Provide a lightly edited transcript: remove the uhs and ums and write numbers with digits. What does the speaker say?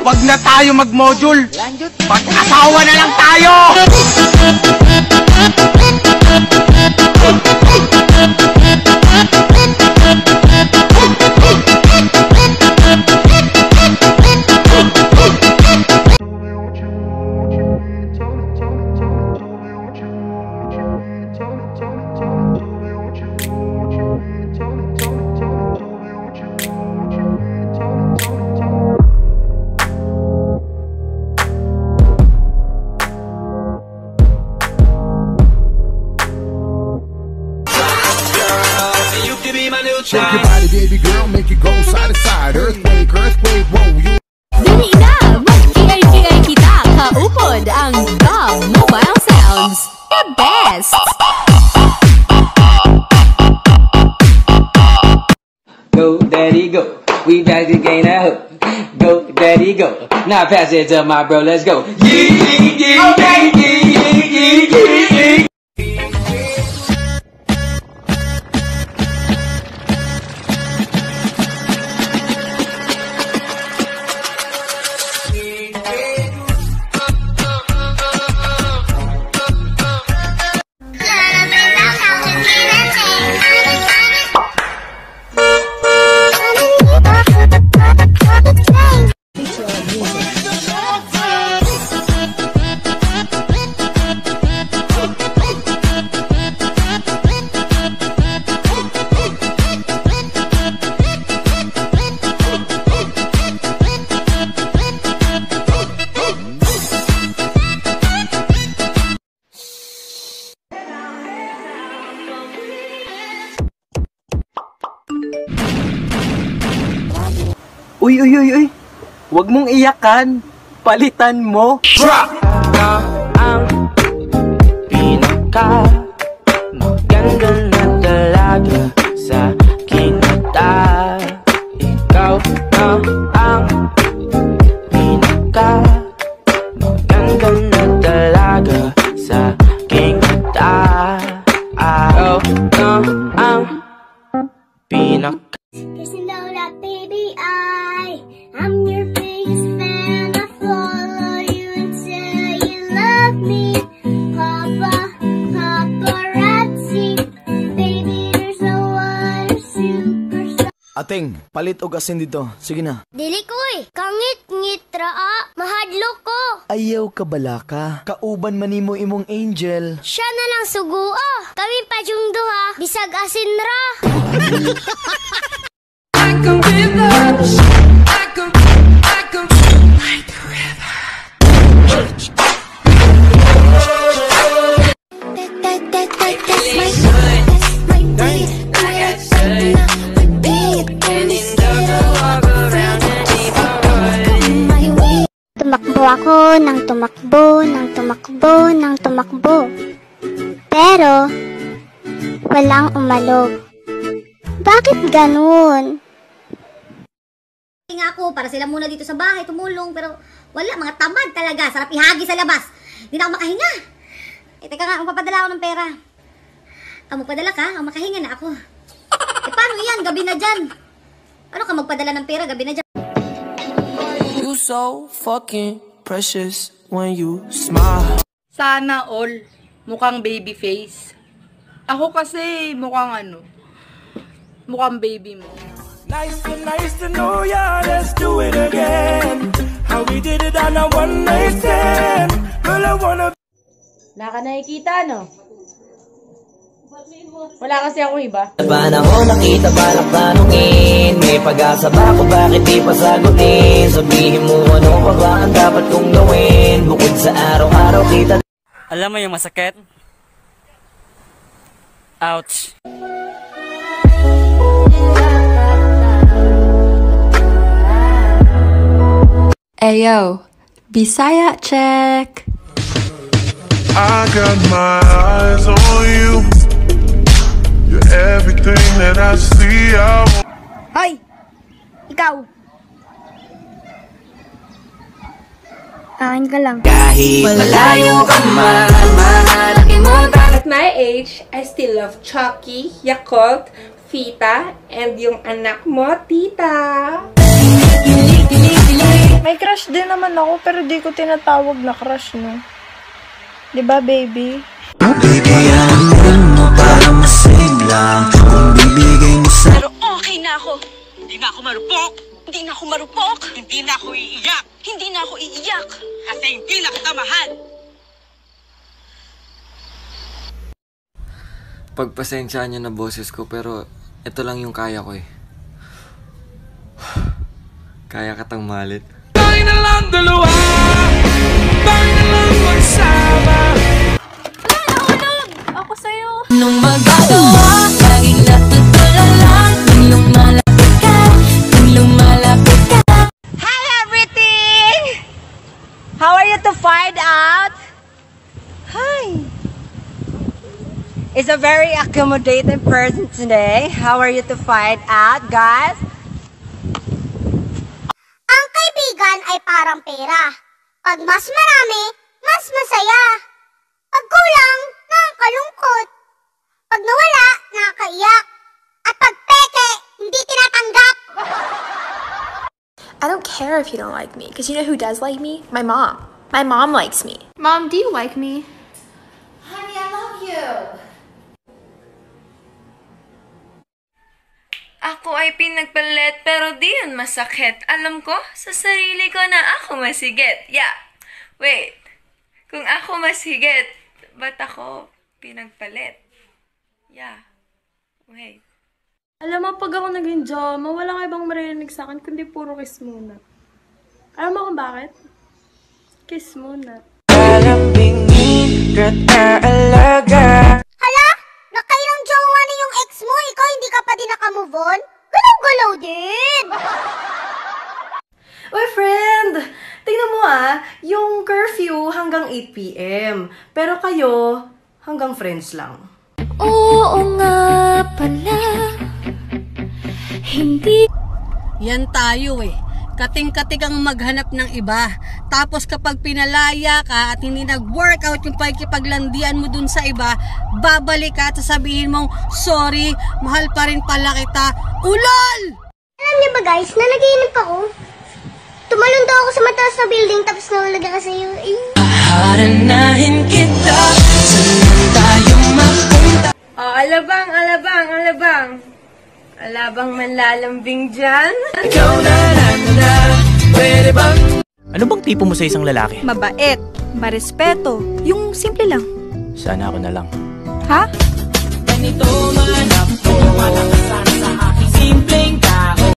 Wag na tayo mag-module. Mag-asawa na lang tayo! Shake your body, baby girl, make it go side to side. Earthquake, earthquake, whoa, you. Dili na, mag-kiay-kiay kita. Kaupod ang Dog Mobile Sounds. The best! Go, daddy, go. We back to gain that hook. Go, daddy, go. Now pass it to my bro, let's go. Uy, uy, uy, uy. Huwag mong iyakan. Palitan mo. Ang pinaka maganda na talaga sa kinata. Ikaw na ang pinaka maganda na talaga sa kinata. Ikaw na ang pinaka. Cause you know that baby I'm your biggest fan. I follow you until you love me. Papa, paparazzi. Baby, there's no one superstar. Ating, palit og asin dito. Sige na. Dili ko kangit-ngit raa. Mahadlo ko. Ayaw ka balaka. Kauban man nimo imong angel. Siya na lang suguo. Kami pa yung duha. Bisag asin ra. I can be the I can like the river. Tumakbo ako ng tumakbo, ng tumakbo, ng tumakbo. Pero, walang umalog. Bakit ganun? Nga ako, para sila muna dito sa bahay, tumulong, pero wala, mga tamad talaga, sarap ihagi sa labas. Hindi na ako makahinga. Teka nga, magpapadala ako ng pera. Magpadala ka, makahinga na ako. Paano yan? Gabi na dyan. Paano ka magpadala ng pera? Gabi na dyan. You so fucking precious when you smile. Sana all mukhang baby face. Ako kasi mukhang mukhang baby mo. Nice to know ya, let's do it again. How we did it on a one night stand. Girl, I wanna. Naka nakikita, no? Wala kasi akong iba. Panahon nakita balak tanungin. May pag-asa ba kung bakit di pa sagutin? Sabihin mo ano pa ba ang dapat kong gawin? Bukod sa araw-araw kita. Alam mo yung masakit? Ouch. Ayo, Bisaya check. I got my eyes on you. You're everything that I see. Hoy! Ikaw! Kain ka lang. Kahit malayo ka man, mahalaki mo. At my age, I still love Chucky, Yakult, Fita, and yung anak mo, Tita. May crush din naman ako, pero di ko tinatawag na crush, no? Diba, baby? Baby, alam mo para masig lang kung bibigay mo sa... Pero okay na ako. Hindi na ako marupok. Hindi na ako marupok. Hindi na ako iiyak. Hindi na ako iiyak. Kasi hindi na kita mahal. Pagpasensyaan niyo na boses ko, pero ito lang yung kaya ko eh. Kaya katang malit. Tayo na lang dalawa. Tayo na lang magsama. Ako sa'yo. Nung magagawa, laging natutulala. Nung lumalapit ka, nung lumalapit ka. Hi, everything! How are you to find out? Hi! It's a very accommodating person today. How are you to find out, guys? Ang kaibigan ay parang pera. Pag mas marami, mas masaya. Pag kulang, nakakalungkot. Pag nawala, nakakaiyak. At pag peke, hindi tinatanggap. I don't care if you don't like me, because you know who does like me? My mom. My mom likes me. Mom, do you like me? Honey, I love you. Ako ay pinagpalit pero di yun masakit. Alam ko sa sarili ko na ako masigit. Yeah. Wait. Kung ako masigit, ba't ako pinagpalit? Yeah. Wait. Alam mo, pag ako naging drama, wala kang ibang marinig sa akin, kundi puro kiss muna. Alam mo kung bakit? Kiss muna. Kalambingin ka talaga. Hala? Nakailang jowa na yung ex mo, ikaw hindi ka pa din nakamove on? Galaw-galaw din! Uy, friend! Tingnan mo yung curfew hanggang 8 p.m. Pero kayo, hanggang friends lang. Oo nga pala. Hindi. Yan tayo eh. Kating-kating ang maghanap ng iba. Tapos kapag pinalaya ka at hindi nag-workout yung pakikipaglandian mo dun sa iba, babalik ka at sasabihin mong, sorry, mahal pa rin pala kita. Ulol! Alam niyo ba guys, nanaginip ako. Tumalon daw ako sa mataas na building tapos nahulog ako sa iyo. Haranahin kita, saan tayo mapunta? Oh, alabang, alabang, alabang. Alabang manlalambing dyan. Ikaw na, pwede bang? Ano bang tipo mo sa isang lalaki? Mabait, marespeto, yung simple lang. Sana ako na lang. Ha? Ganito man ako, malakas sa aking simple